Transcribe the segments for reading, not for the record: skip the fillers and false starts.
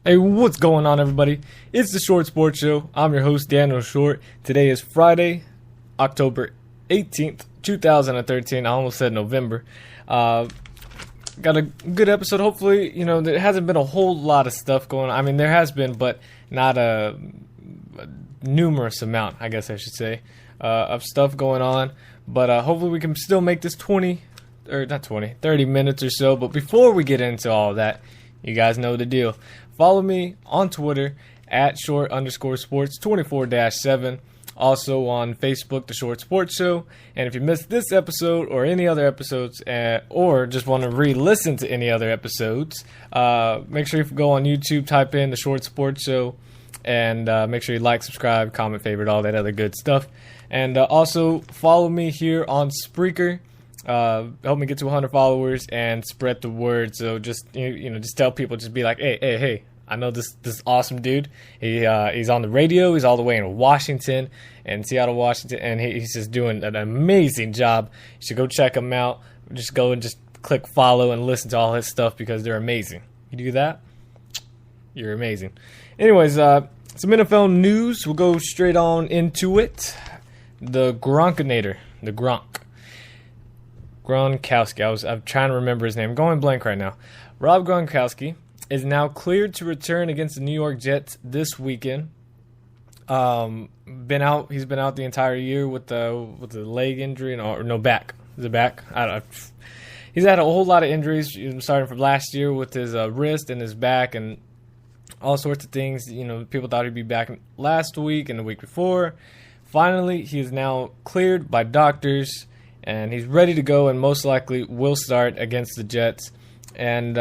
Hey, what's going on, everybody? It's the Short Sports Show. I'm your host, Daniel Short. Today is Friday, October 18th, 2013. I almost said November. Got a good episode. Hopefully, there hasn't been a whole lot of stuff going on. I mean, there has been, but not a numerous amount, I guess I should say, of stuff going on. But hopefully we can still make this 30 minutes or so. But before we get into all of that, you guys know the deal. Follow me on Twitter at short_sports 24-7. Also on Facebook, The Short Sports Show. And if you missed this episode or any other episodes, or just want to re-listen to any other episodes, make sure you go on YouTube, type in The Short Sports Show, and make sure you like, subscribe, comment, favorite, all that other good stuff. And also follow me here on Spreaker. Help me get to 100 followers and spread the word. So just just tell people, just be like, hey, I know this awesome dude. He's on the radio. He's all the way in Washington, and Seattle, Washington, and he's just doing an amazing job. You should go check him out. Just go and just click follow and listen to all his stuff because they're amazing. You do that, you're amazing. Anyways, some NFL news. We'll go straight on into it. The Gronkinator, the Gronkowski. I'm trying to remember his name. I'm going blank right now. Rob Gronkowski is now cleared to return against the New York Jets this weekend. He's been out the entire year with the leg injury or back. Is it back? I don't know. He's had a whole lot of injuries starting from last year with his wrist and his back and all sorts of things. People thought he'd be back last week and the week before. Finally, he is now cleared by doctors, and he's ready to go and most likely will start against the Jets. And,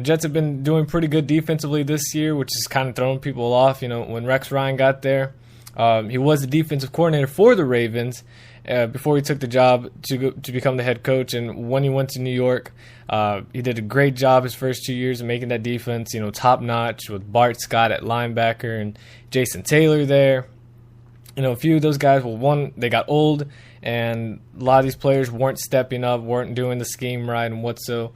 Jets have been doing pretty good defensively this year, which is kind of throwing people off. When Rex Ryan got there, he was the defensive coordinator for the Ravens before he took the job to become the head coach. And when he went to New York, he did a great job his first 2 years of making that defense, top notch with Bart Scott at linebacker and Jason Taylor there. A few of those guys, they got old, and a lot of these players weren't stepping up, weren't doing the scheme right, and whatsoever.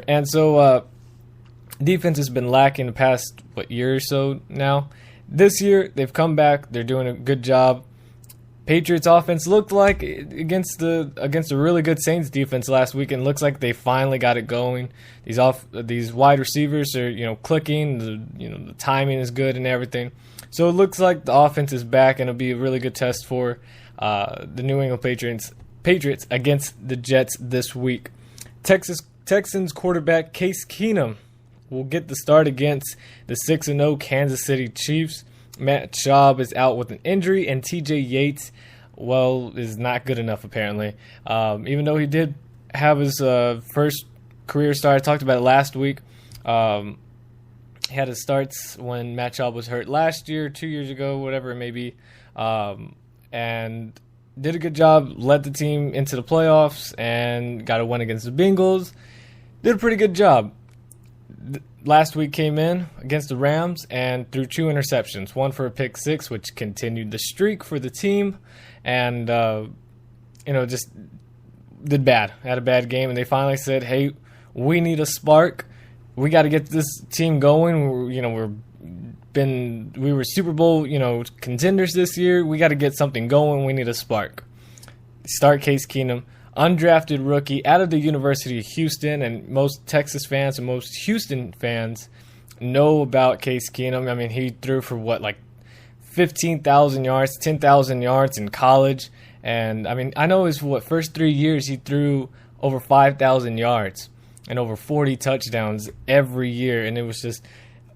And so defense has been lacking the past year or so now. This year they've come back, they're doing a good job. Patriots offense looked like against a really good Saints defense last week, and looks like they finally got it going. These wide receivers are clicking, the timing is good and everything. So it looks like the offense is back, and it'll be a really good test for the New England Patriots against the Jets this week. Texans quarterback Case Keenum will get the start against the 6-0 Kansas City Chiefs. Matt Schaub is out with an injury, and TJ Yates, is not good enough apparently. Even though he did have his first career start, I talked about it last week. He had his starts when Matt Schaub was hurt last year, 2 years ago, whatever it may be, and did a good job, led the team into the playoffs, and got a win against the Bengals. Did a pretty good job. Last week came in against the Rams and threw 2 interceptions, one for a pick six, which continued the streak for the team, and just did bad. Had a bad game, and they finally said, "Hey, we need a spark. We got to get this team going. We were Super Bowl contenders this year. We got to get something going. We need a spark." Start Case Keenum, undrafted rookie out of the University of Houston, and most Texas fans and most Houston fans know about Case Keenum. I mean, he threw for 15,000 yards, 10,000 yards in college, and I mean, I know his first 3 years he threw over 5,000 yards and over 40 touchdowns every year, and it was just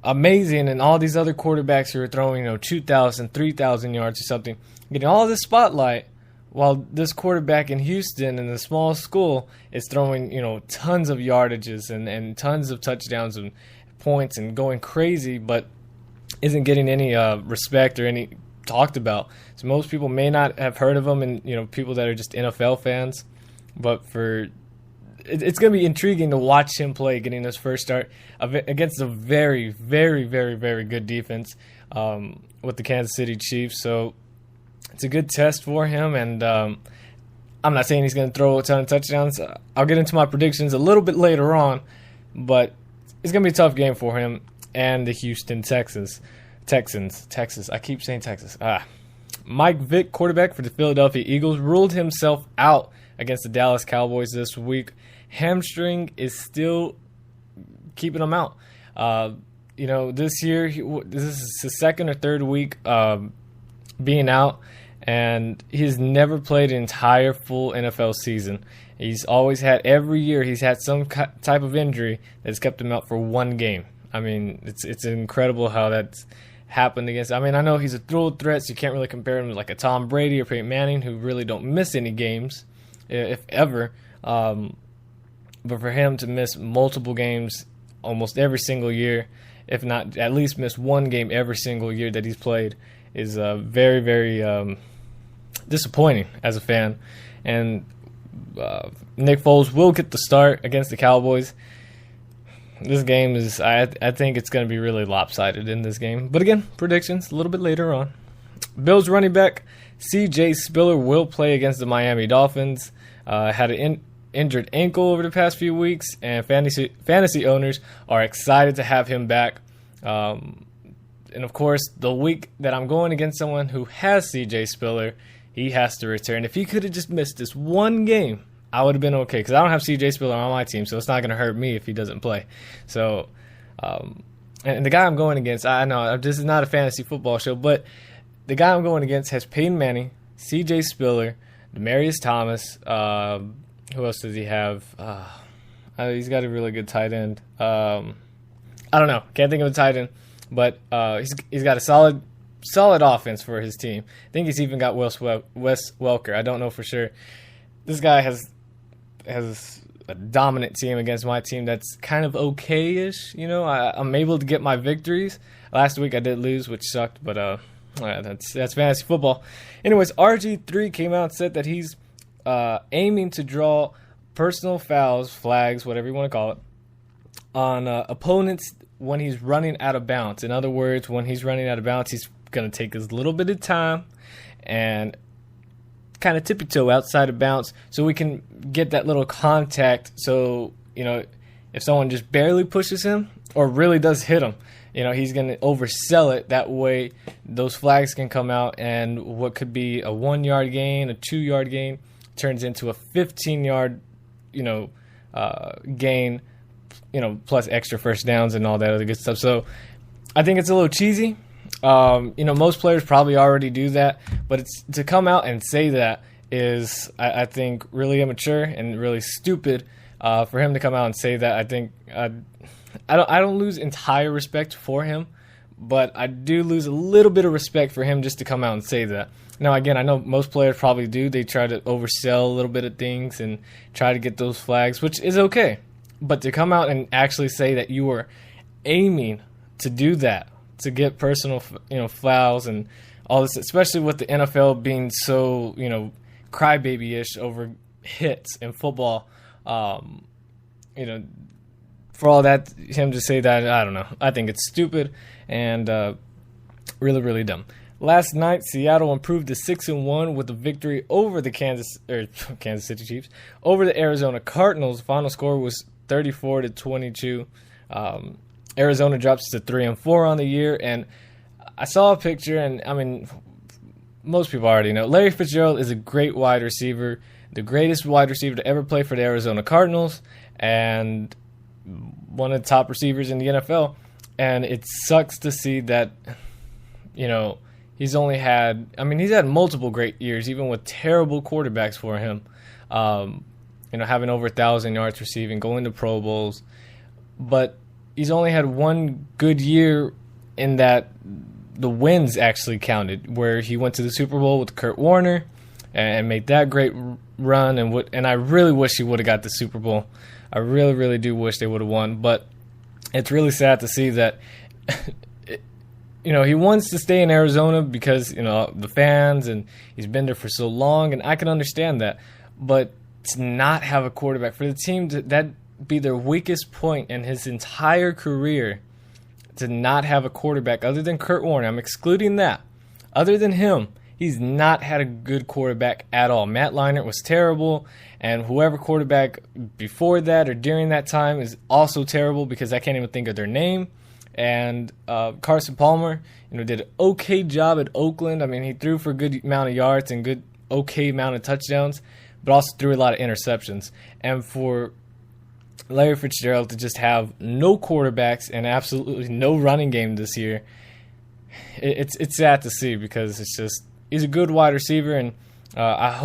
amazing. And all these other quarterbacks who are throwing 2,000, 3,000 yards or something, getting all this spotlight, while this quarterback in Houston in a small school is throwing, tons of yardages and tons of touchdowns and points and going crazy, but isn't getting any respect or any talked about. So most people may not have heard of him, and people that are just NFL fans. But it's going to be intriguing to watch him play, getting his first start against a very, very, very, very good defense with the Kansas City Chiefs. So it's a good test for him, and I'm not saying he's going to throw a ton of touchdowns. I'll get into my predictions a little bit later on, but it's going to be a tough game for him and the Houston Texans. I keep saying Texas. Mike Vick, quarterback for the Philadelphia Eagles, ruled himself out against the Dallas Cowboys this week. Hamstring is still keeping him out. This year, this is his second or third week being out, and he's never played an entire full NFL season. He's always had, every year, he's had some type of injury that's kept him out for one game. I mean, it's incredible how that's happened against. I mean, I know he's a dual threat, so you can't really compare him to like a Tom Brady or Peyton Manning, who really don't miss any games, if ever. But for him to miss multiple games almost every single year, if not at least miss one game every single year that he's played, is very, very disappointing as a fan. And Nick Foles will get the start against the Cowboys. This game is, I think it's going to be really lopsided in this game. But again, predictions a little bit later on. Bills running back C.J. Spiller will play against the Miami Dolphins. Had an injured ankle over the past few weeks, and fantasy owners are excited to have him back. And of course, the week that I'm going against someone who has C.J. Spiller, he has to return. If he could have just missed this one game, I would have been okay, because I don't have C.J. Spiller on my team, so it's not going to hurt me if he doesn't play. So, and the guy I'm going against, I know this is not a fantasy football show, but the guy I'm going against has Peyton Manning, C.J. Spiller, Demaryius Thomas. Who else does he have? He's got a really good tight end. I don't know. Can't think of a tight end, but he's got a solid offense for his team. I think he's even got Wes Welker. I don't know for sure. This guy has a dominant team against my team that's kind of okay-ish. I'm able to get my victories. Last week I did lose, which sucked, but that's fantasy football. Anyways, RG3 came out and said that he's aiming to draw personal fouls, flags, whatever you want to call it, on opponents when he's running out of bounds. In other words, when he's running out of bounds, he's going to take his little bit of time and kind of tippy-toe outside of bounds so we can get that little contact. So, if someone just barely pushes him or really does hit him, he's going to oversell it. That way those flags can come out, and what could be a 1-yard gain, a 2-yard gain, turns into a 15-yard, gain, plus extra first downs and all that other good stuff. So I think it's a little cheesy. Most players probably already do that, but it's to come out and say that is, I think, really immature and really stupid. For him to come out and say that, I think I don't lose entire respect for him, but I do lose a little bit of respect for him just to come out and say that. Now, again, I know most players probably do. They try to oversell a little bit of things and try to get those flags, which is okay. But to come out and actually say that you were aiming to do that, to get personal, fouls and all this, especially with the NFL being so, crybaby-ish over hits in football, for all that, him to say that, I don't know. I think it's stupid and really, really dumb. Last night, Seattle improved to 6-1 with a victory over the Kansas City Chiefs over the Arizona Cardinals. The final score was 34-22. Arizona drops to 3-4 on the year, and I saw a picture, and I mean, most people already know Larry Fitzgerald is a great wide receiver, the greatest wide receiver to ever play for the Arizona Cardinals, and one of the top receivers in the NFL. And it sucks to see that, he's had multiple great years, even with terrible quarterbacks for him. Having over 1,000 yards receiving, going to Pro Bowls, but he's only had one good year in that the wins actually counted, where he went to the Super Bowl with Kurt Warner and made that great run. And I really wish he would have got the Super Bowl. I really, really do wish they would have won. But it's really sad to see that, he wants to stay in Arizona because, the fans, and he's been there for so long, and I can understand that. But to not have a quarterback, for the team that be their weakest point in his entire career, to not have a quarterback other than Kurt Warner, I'm excluding that. Other than him, He's not had a good quarterback at all. Matt Leinart was terrible, and whoever quarterback before that or during that time is also terrible because I can't even think of their name. And Carson Palmer, did an okay job at Oakland. I mean, he threw for a good amount of yards and okay amount of touchdowns, but also threw a lot of interceptions. And for Larry Fitzgerald to just have no quarterbacks and absolutely no running game this year, it's sad to see because it's just he's a good wide receiver, and I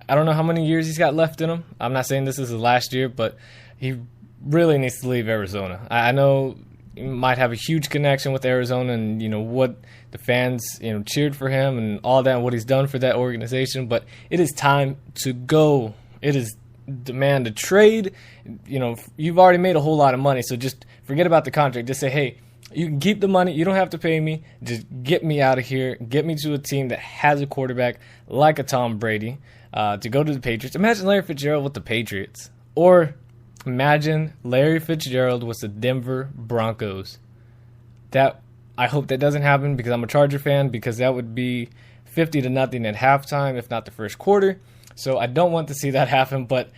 don't know how many years he's got left in him. I'm not saying this is his last year, but he really needs to leave Arizona. I know he might have a huge connection with Arizona and, what the fans, cheered for him and all that and what he's done for that organization, but it is time to go. It is demand a trade. You've already made a whole lot of money, so just forget about the contract. Just say, hey, you can keep the money. You don't have to pay me. Just get me out of here. Get me to a team that has a quarterback like a Tom Brady to go to the Patriots. Imagine Larry Fitzgerald with the Patriots. Or imagine Larry Fitzgerald with the Denver Broncos. I hope that doesn't happen because I'm a Charger fan, because that would be 50-0 at halftime, if not the first quarter. So I don't want to see that happen, but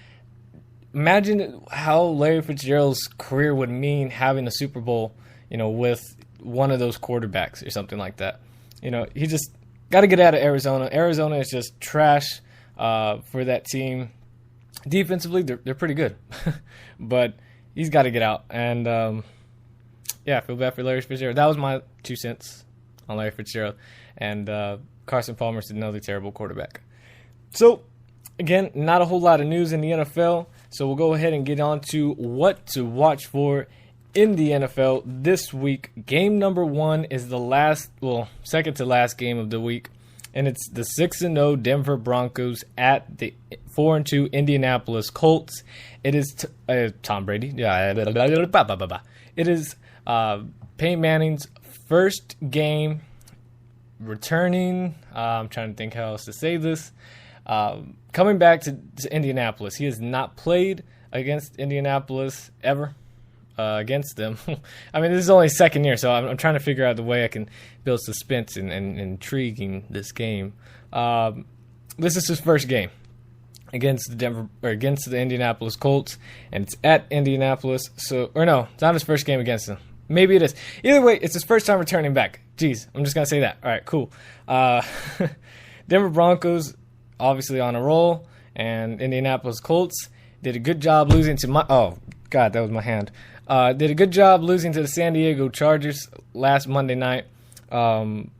imagine how Larry Fitzgerald's career would mean having a Super Bowl, with one of those quarterbacks or something like that. He just got to get out of Arizona. Arizona is just trash for that team. Defensively, they're pretty good, but he's got to get out. And I feel bad for Larry Fitzgerald. That was my 2 cents on Larry Fitzgerald. And Carson Palmer's another terrible quarterback. So, again, not a whole lot of news in the NFL. So we'll go ahead and get on to what to watch for in the NFL this week. Game number 1 is the second to last game of the week. And it's the 6-0 Denver Broncos at the 4-2 Indianapolis Colts. It is Tom Brady. It is Peyton Manning's first game returning. I'm trying to think how else to say this. Coming back to Indianapolis. He has not played against Indianapolis ever. Against them. I mean, this is only his second year, so I'm trying to figure out the way I can build suspense and intriguing this game. This is his first game against the Indianapolis Colts, and it's at Indianapolis. It's not his first game against them. Maybe it is. Either way, it's his first time returning back. Jeez, I'm just gonna say that. All right, cool. Denver Broncos obviously on a roll, and Indianapolis Colts did a good job losing to that was my hand. Did a good job losing to the San Diego Chargers last Monday night,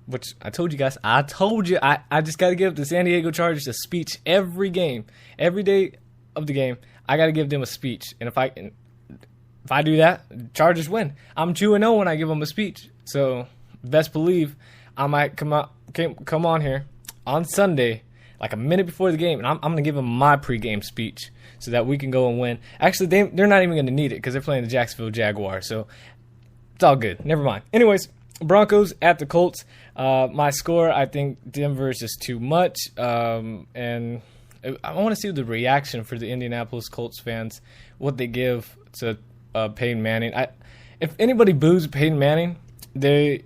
which I told you guys. I just got to give the San Diego Chargers a speech every game. Every day of the game, I got to give them a speech. And if I do that, Chargers win. I'm 2-0 when I give them a speech. So best believe I might come on here on Sunday, like a minute before the game, and I'm going to give them my pregame speech so that we can go and win. Actually, they're not even going to need it because they're playing the Jacksonville Jaguars, so it's all good. Never mind. Anyways, Broncos at the Colts. My score, I think Denver is just too much, and I want to see the reaction for the Indianapolis Colts fans, what they give to Peyton Manning. If anybody boos Peyton Manning, they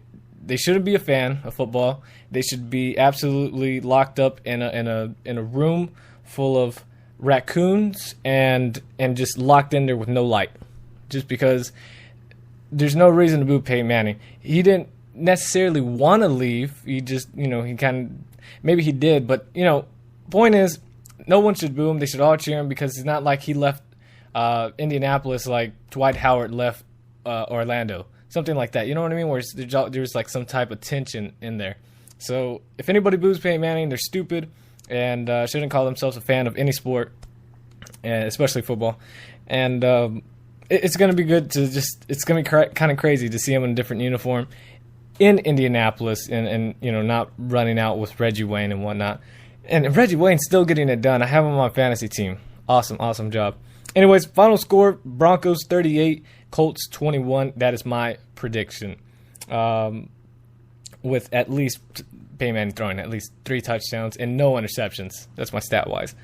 shouldn't be a fan of football. They should be absolutely locked up in a room full of raccoons and just locked in there with no light, just because there's no reason to boo Peyton Manning. He didn't necessarily want to leave. He just, he kind of, maybe he did, but point is, no one should boo him. They should all cheer him because it's not like he left Indianapolis like Dwight Howard left Orlando, something like that. You know what I mean? Where there's like some type of tension in there. So if anybody boos Peyton Manning, they're stupid and shouldn't call themselves a fan of any sport, especially football. And it's going to be good to it's going to be kind of crazy to see him in a different uniform in Indianapolis and not running out with Reggie Wayne and whatnot. And Reggie Wayne's still getting it done. I have him on my fantasy team. Awesome job. Anyways, final score, Broncos 38, Colts 21. That is my prediction. With at least Peyton Manning throwing at least 3 touchdowns and no interceptions. That's my stat-wise.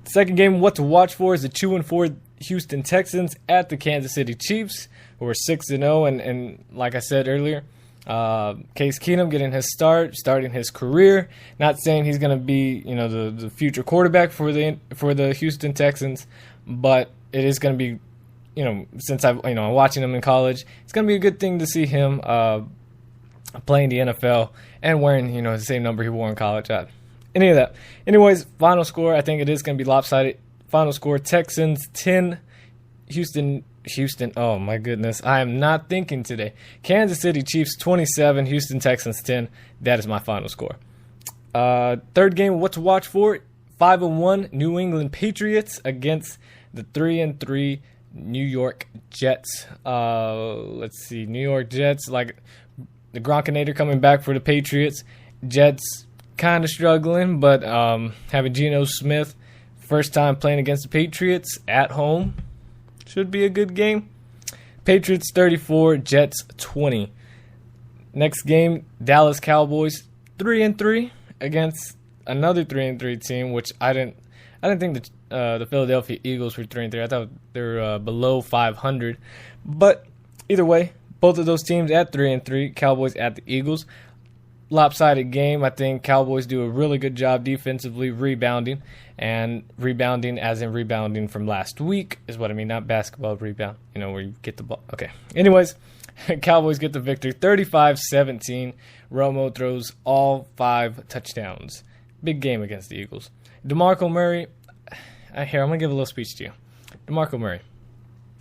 Second game, what to watch for is the 2-4 Houston Texans at the Kansas City Chiefs, who are 6-0. And like I said earlier, Case Keenum getting his starting his career. Not saying he's going to be, the future quarterback for the Houston Texans, but it is going to be, since I'm watching him in college, it's going to be a good thing to see him playing the NFL and wearing, the same number he wore in college. Any of that. Anyways, final score, I think it is going to be lopsided. Final score, Texans 10, Houston, oh my goodness, I am not thinking today. Kansas City Chiefs 27, Houston Texans 10. That is my final score. Third game, what to watch for? 5-1 New England Patriots against the 3-3 New York Jets. Let's see, New York Jets, like the Gronkinator coming back for the Patriots. Jets kind of struggling, but having Geno Smith, first time playing against the Patriots at home, should be a good game. Patriots 34, Jets 20. Next game, Dallas Cowboys 3-3 against another 3-3 team, which I didn't think the Philadelphia Eagles were 3-3. I thought they were below 500. But either way, both of those teams at 3-3, Cowboys at the Eagles. Lopsided game. I think Cowboys do a really good job defensively rebounding, and rebounding as in rebounding from last week is what I mean, not basketball rebound, where you get the ball. Okay. Anyways, Cowboys get the victory 35-17. Romo throws all 5 touchdowns. Big game against the Eagles. DeMarco Murray, here, I'm going to give a little speech to you. DeMarco Murray,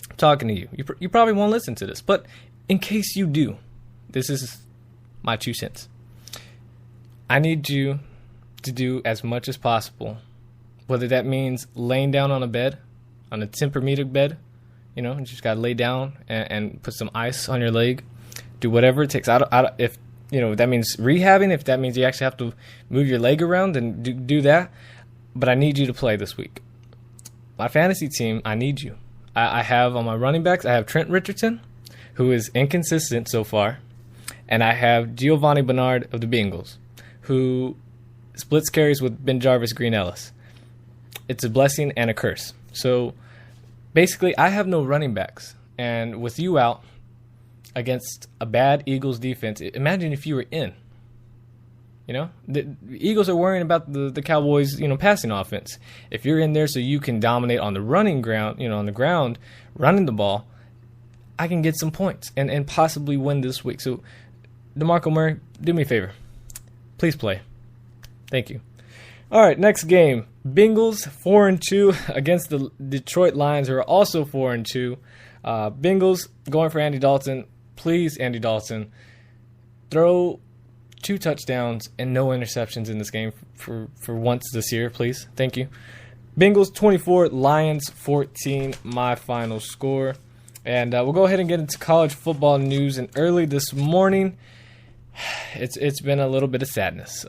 I'm talking to you. You probably won't listen to this, but in case you do, this is my 2 cents. I need you to do as much as possible, whether that means laying down on a bed, on a Tempur-Pedic bed, you just got to lay down and put some ice on your leg. Do whatever it takes. If that means rehabbing, if that means you actually have to move your leg around, then do that. But I need you to play this week. My fantasy team, I need you. I have on my running backs, I have Trent Richardson, who is inconsistent so far, and I have Giovanni Bernard of the Bengals, who splits carries with Ben Jarvis Green Ellis. It's a blessing and a curse. So basically, I have no running backs. And with you out against a bad Eagles defense, imagine if you were in. The Eagles are worrying about the Cowboys, passing offense. If you're in there so you can dominate on the running ground, on the ground, running the ball, I can get some points and possibly win this week. So, DeMarco Murray, do me a favor. Please play. Thank you. All right, next game. Bengals 4-2 against the Detroit Lions, who are also 4-2. Bengals going for Andy Dalton. Please, Andy Dalton, throw 2 touchdowns and no interceptions in this game for once this year, please. Thank you. Bengals 24, Lions 14, my final score. And we'll go ahead and get into college football news. And early this morning, it's been a little bit of sadness.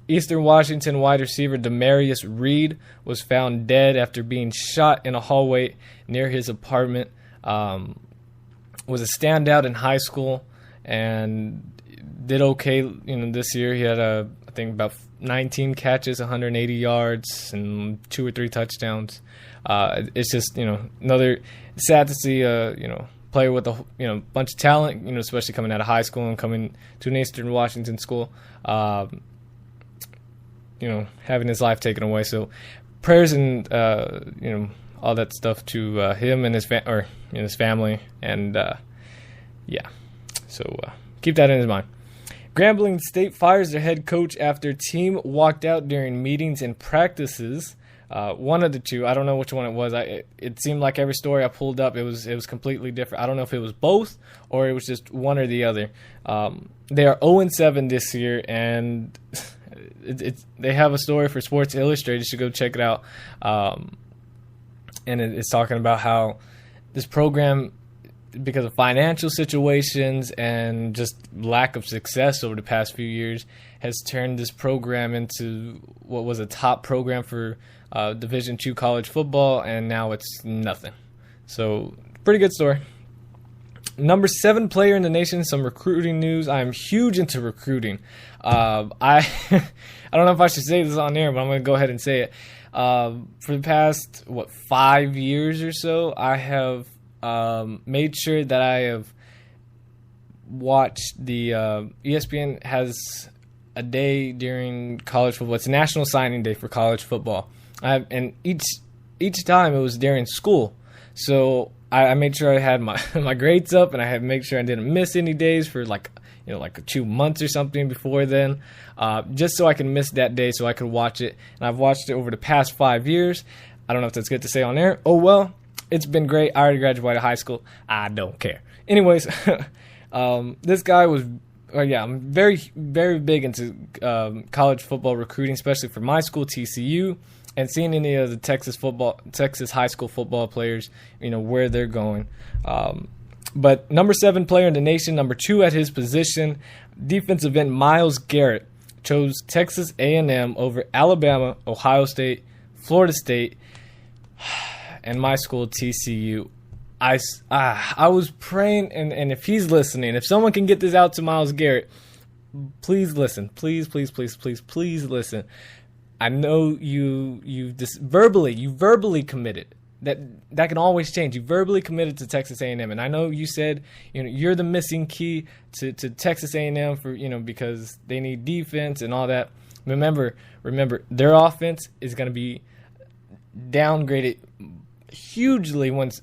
Eastern Washington wide receiver Demarius Reed was found dead after being shot in a hallway near his apartment. Was a standout in high school and did okay, this year. He had I think about 19 catches, 180 yards, and 2 or 3 touchdowns. It's just, another sad to see, player with a bunch of talent, especially coming out of high school and coming to an Eastern Washington school, having his life taken away. So prayers and all that stuff to him and his family, and so keep that in his mind. Grambling State fires their head coach after team walked out during meetings and practices. One of the two, I don't know which one it was. It seemed like every story I pulled up, it was completely different. I don't know if it was both or it was just one or the other. They are 0-7 this year, and they have a story for Sports Illustrated. You should go check it out. And it's talking about how this program, because of financial situations and just lack of success over the past few years, has turned this program into what was a top program for Division II college football, and now it's nothing. So, pretty good story. Number 7 player in the nation, some recruiting news. I am huge into recruiting. I don't know if I should say this on air, but I'm going to go ahead and say it. For the past, 5 years or so, I have made sure that I have watched the ESPN has a day during college football. It's National Signing Day for college football. And each time it was during school. So I made sure I had my, my grades up, and I had to make sure I didn't miss any days for like 2 months or something before then, just so I can miss that day so I could watch it. And I've watched it over the past 5 years. I don't know if that's good to say on air. Oh, well, it's been great. I already graduated high school. I don't care. Anyways, this guy was, I'm very, very big into college football recruiting, especially for my school, TCU, and seeing any of the Texas high school football players, where they're going. But number 7 player in the nation, number 2 at his position, defensive end Myles Garrett, chose Texas A&M over Alabama, Ohio State, Florida State, and my school, TCU. I was praying, and if he's listening, if someone can get this out to Myles Garrett, please listen. Please listen. I know you verbally committed. That can always change. You verbally committed to Texas A&M, and I know you said you're the missing key to Texas A&M for because they need defense and all that. Remember, their offense is going to be downgraded hugely once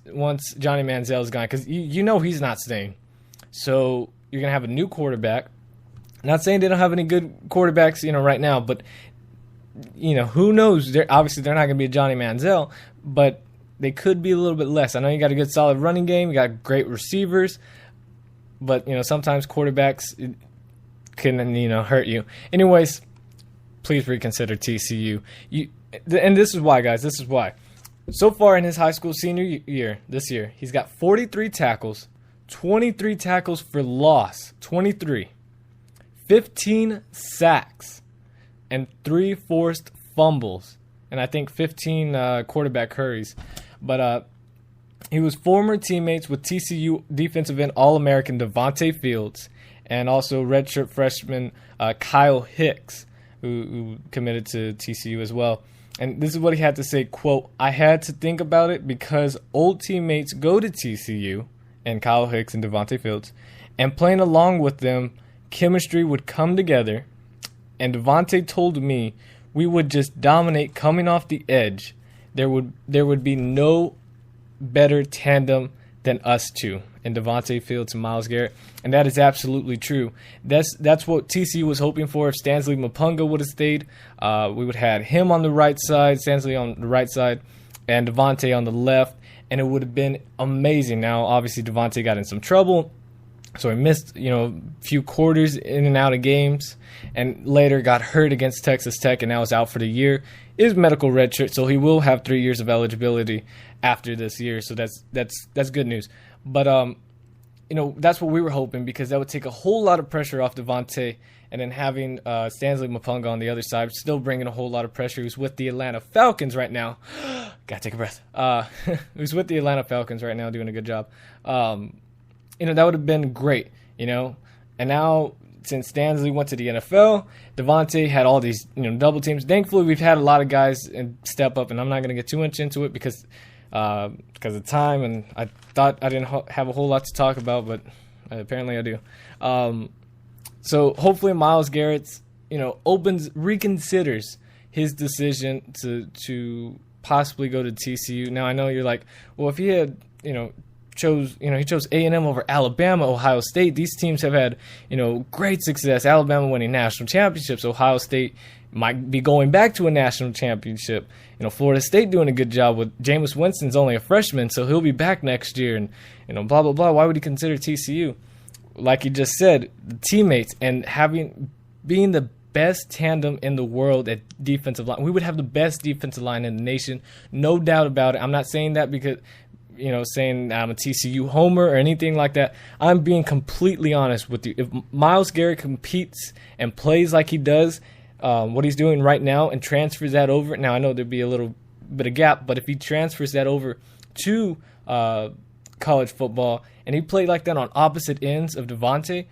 Johnny Manziel is gone, because he's not staying. So you're going to have a new quarterback. Not saying they don't have any good quarterbacks right now, but who knows? They're not going to be a Johnny Manziel, but they could be a little bit less. I know you got a good solid running game, you got great receivers, but sometimes quarterbacks can hurt you. Anyways, please reconsider TCU. And this is why, guys. This is why. So far in his high school senior year, this year, he's got 43 tackles, 23 tackles for loss, 23, 15 sacks, and 3 forced fumbles, and I think 15 quarterback hurries. But he was former teammates with TCU defensive end All-American Devontae Fields, and also redshirt freshman Kyle Hicks, who committed to TCU as well. And this is what he had to say, quote, "I had to think about it because old teammates go to TCU," and Kyle Hicks and Devontae Fields, "and playing along with them, chemistry would come together. And Devontae told me we would just dominate coming off the edge. There would be no better tandem than us two." And Devontae Fields and Myles Garrett. And that is absolutely true. That's what TCU was hoping for. If Stanley Mapunga would have stayed, we would have had him on the right side, Stanley on the right side, and Devontae on the left, and it would have been amazing. Now, obviously, Devontae got in some trouble, so he missed, a few quarters in and out of games, and later got hurt against Texas Tech, and now is out for the year. Is medical redshirt, so he will have 3 years of eligibility after this year. So that's good news. But that's what we were hoping, because that would take a whole lot of pressure off Devontae, and then having Stanley Mapunga on the other side, still bringing a whole lot of pressure. Who's with the Atlanta Falcons right now? Gotta take a breath. Who's with the Atlanta Falcons right now, doing a good job. That would have been great, And now, since Stanley went to the NFL, Devontae had all these, double teams. Thankfully, we've had a lot of guys step up, and I'm not going to get too much into it because of time, and I thought I didn't have a whole lot to talk about, but apparently I do. So hopefully Myles Garrett's, reconsiders his decision to possibly go to TCU. Now I know you're like, well, if he had, he chose A&M over Alabama, Ohio State. These teams have had, great success. Alabama winning national championships. Ohio State might be going back to a national championship. Florida State doing a good job with Jameis Winston's only a freshman, so he'll be back next year, and, blah, blah, blah. Why would he consider TCU? Like you just said, the teammates and being the best tandem in the world at defensive line. We would have the best defensive line in the nation, no doubt about it. I'm not saying that because saying I'm a TCU homer or anything like that. I'm being completely honest with you. If Myles Garrett competes and plays like he does, what he's doing right now, and transfers that over, now I know there'd be a little bit of gap, but if he transfers that over to college football and he played like that on opposite ends of Devontae,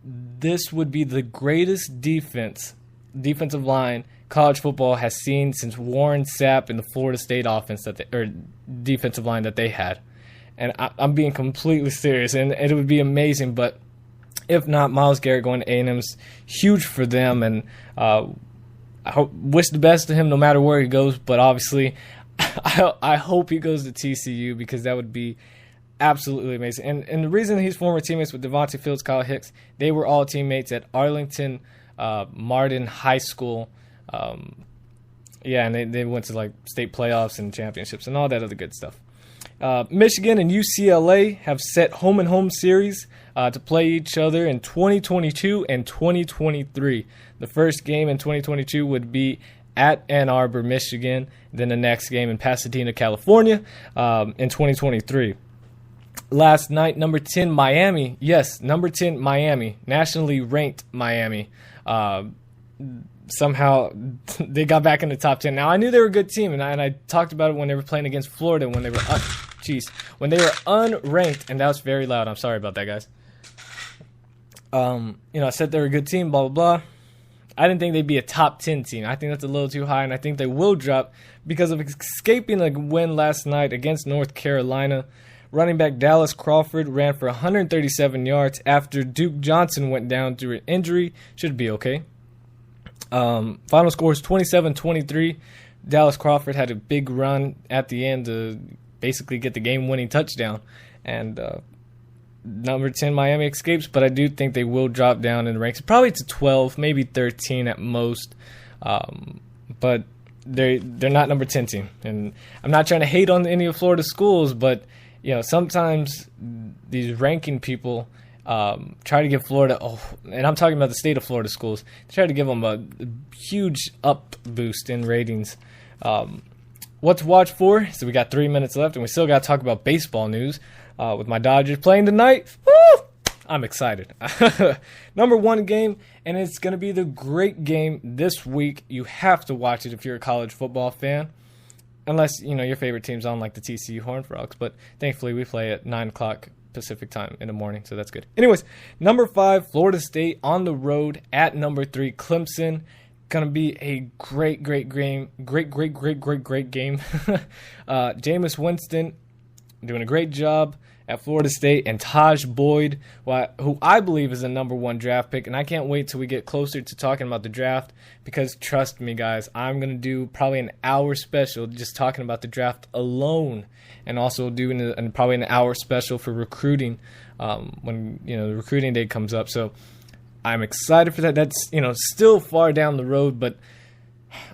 this would be the greatest defensive line college football has seen since Warren Sapp and the Florida State offense defensive line that they had. And I'm being completely serious, and it would be amazing. But If not, Myles Garrett going to A&M's huge for them, and wish the best to him no matter where he goes. But obviously, I hope he goes to TCU because that would be absolutely amazing. And the reason he's former teammates with Devontae Fields, Kyle Hicks, they were all teammates at Arlington Martin High School. And they went to like state playoffs and championships and all that other good stuff. Michigan and UCLA have set home and home series to play each other in 2022 and 2023. The first game in 2022 would be at Ann Arbor, Michigan. Then the next game in Pasadena, California in 2023. Last night, number 10 Miami. Yes, number 10 Miami, nationally ranked Miami. Somehow they got back in the top 10. Now, I knew they were a good team, and I talked about it when they were playing against Florida, when they were when they were unranked, and that was very loud. I'm sorry about that, guys. I said they were a good team, blah, blah, blah. I didn't think they'd be a top 10 team. I think that's a little too high, and I think they will drop because of escaping a win last night against North Carolina. Running back Dallas Crawford ran for 137 yards after Duke Johnson went down through an injury. Should be okay. Final score is 27-23. Dallas Crawford had a big run at the end to basically get the game-winning touchdown. And number 10 Miami escapes, but I do think they will drop down in the ranks, probably to 12, maybe 13 at most. But they're not number 10 team. And I'm not trying to hate on any of Florida schools, but sometimes these ranking people try to give Florida, and I'm talking about the state of Florida schools, try to give them a huge up boost in ratings. What to watch for? So we got 3 minutes left, and we still got to talk about baseball news with my Dodgers playing tonight. Woo! I'm excited. Number 1 game, and it's going to be the great game this week. You have to watch it if you're a college football fan. Unless, your favorite team's on like the TCU Horned Frogs. But thankfully, we play at 9 o'clock Pacific time in the morning, so that's good. Anyways, number 5, Florida State on the road at number 3, Clemson. Going to be a great game. Great game. Jameis Winston doing a great job at Florida State, and Taj Boyd, who I believe is a number 1 draft pick, and I can't wait till we get closer to talking about the draft, because trust me, guys, I'm going to do probably an hour special just talking about the draft alone, and also doing probably an hour special for recruiting when the recruiting day comes up. So I'm excited for that. That's still far down the road, but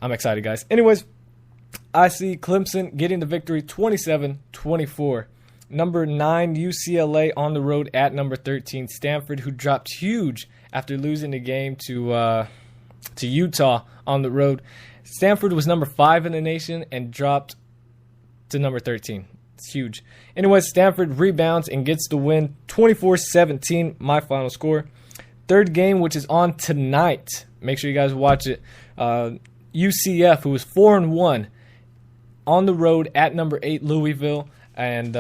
I'm excited, guys. Anyways, I see Clemson getting the victory 27-24. Number 9, UCLA on the road at number 13, Stanford, who dropped huge after losing the game to Utah on the road. Stanford was number 5 in the nation and dropped to number 13. It's huge. Anyways, Stanford rebounds and gets the win, 24-17, my final score. Third game, which is on tonight. Make sure you guys watch it. UCF, who was 4-1, on the road at number 8, Louisville. And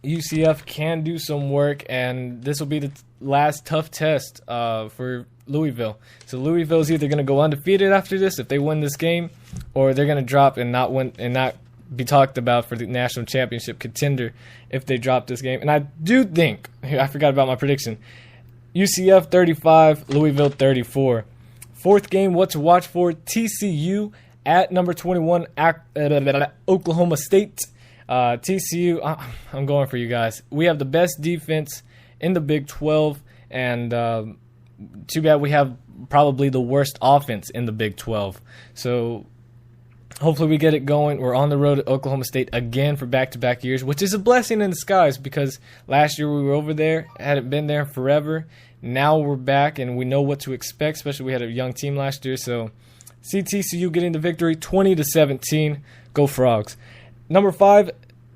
UCF can do some work, and this will be the last tough test for Louisville. So Louisville is either going to go undefeated after this if they win this game, or they're going to drop and not win and not be talked about for the national championship contender if they drop this game. And I do think, I forgot about my prediction, UCF 35, Louisville 34. Fourth game, what to watch for? TCU at number 21, Oklahoma State. TCU, I'm going for you guys. We have the best defense in the Big 12, and too bad we have probably the worst offense in the Big 12. So hopefully we get it going. We're on the road at Oklahoma State again for back-to-back years, which is a blessing in disguise because last year we were over there, hadn't been there forever. Now we're back, and we know what to expect, especially we had a young team last year. So see TCU getting the victory, 20-17. Go Frogs. Number 5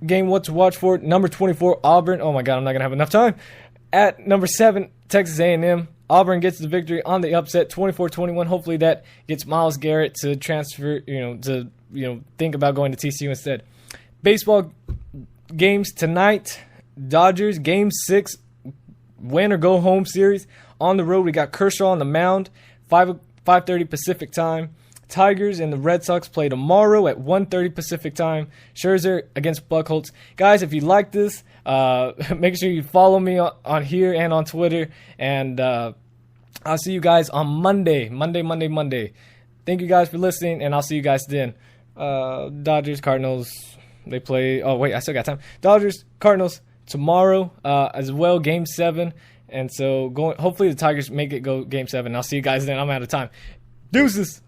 game, what to watch for? Number 24, Auburn. Oh my God, I'm not gonna have enough time. At number 7, Texas A&M. Auburn gets the victory on the upset, 24-21. Hopefully that gets Myles Garrett to transfer, to think about going to TCU instead. Baseball games tonight. Dodgers game 6, win or go home series. On the road, we got Kershaw on the mound, 5:30 Pacific time. Tigers and the Red Sox play tomorrow at 1:30 Pacific time. Scherzer against Buchholz. Guys, if you like this, make sure you follow me on here and on Twitter. And I'll see you guys on Monday. Thank you guys for listening, and I'll see you guys then. Dodgers, Cardinals, they play. Oh, wait, I still got time. Dodgers, Cardinals tomorrow as well, Game 7. And so hopefully the Tigers make it go Game 7. I'll see you guys then. I'm out of time. Deuces.